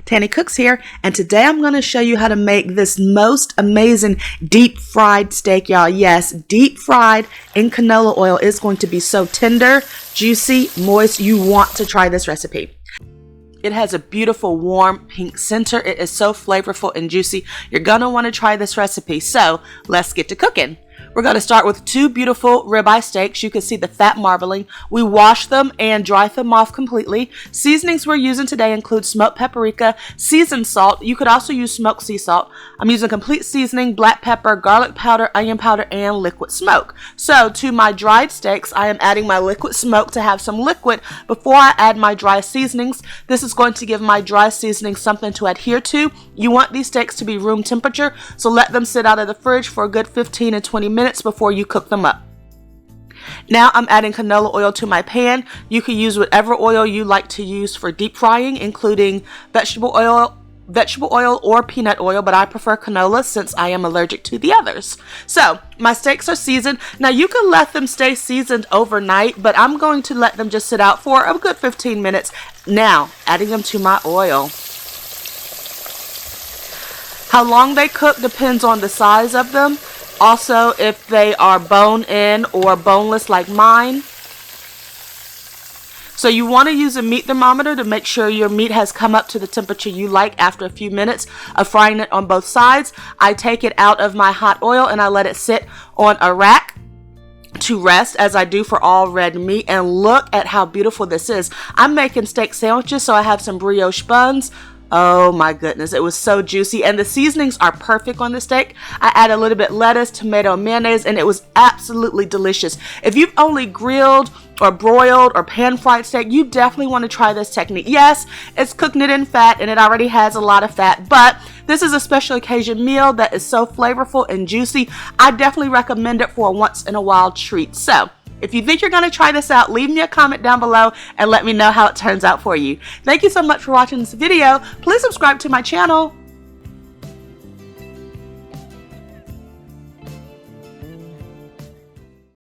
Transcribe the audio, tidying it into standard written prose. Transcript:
Tanny Cooks here, and today I'm going to show you how to make this most amazing deep fried steak, y'all. Yes, deep fried in canola oil. Is going to be so tender, juicy, moist. You want to try this recipe. It has a beautiful warm pink center. It is so flavorful and juicy. You're going to want to try this recipe. So let's get to cooking. We're going to start with two beautiful ribeye steaks. You can see the fat marbling. We wash them and dry them off completely. Seasonings we're using today include smoked paprika, seasoned salt. You could also use smoked sea salt. I'm using complete seasoning, black pepper, garlic powder, onion powder, and liquid smoke. So to my dried steaks, I am adding my liquid smoke to have some liquid before I add my dry seasonings. This is going to give my dry seasoning something to adhere to. You want these steaks to be room temperature, so let them sit out of the fridge for a good 15 and 20 minutes before you cook them up. Now I'm adding canola oil to my pan. You can use whatever oil you like to use for deep frying, including vegetable oil or peanut oil, but I prefer canola since I am allergic to the others. So my steaks are seasoned. Now you can let them stay seasoned overnight, but I'm going to let them just sit out for a good 15 minutes. Now adding them to my oil. How long they cook depends on the size of them. Also, if they are bone-in or boneless like mine. So you want to use a meat thermometer to make sure your meat has come up to the temperature you like after a few minutes of frying it on both sides. I take it out of my hot oil and I let it sit on a rack to rest, as I do for all red meat. And look at how beautiful this is. I'm making steak sandwiches, so I have some brioche buns. Oh my goodness, it was so juicy, and the seasonings are perfect on the steak. I add a little bit lettuce, tomato, mayonnaise, and it was absolutely delicious. If you've only grilled or broiled or pan fried steak, you definitely want to try this technique. Yes, it's cooking it in fat and it already has a lot of fat, but this is a special occasion meal that is so flavorful and juicy. I definitely recommend it for a once in a while treat. So if you think you're going to try this out, leave me a comment down below and let me know how it turns out for you. Thank you so much for watching this video. Please subscribe to my channel.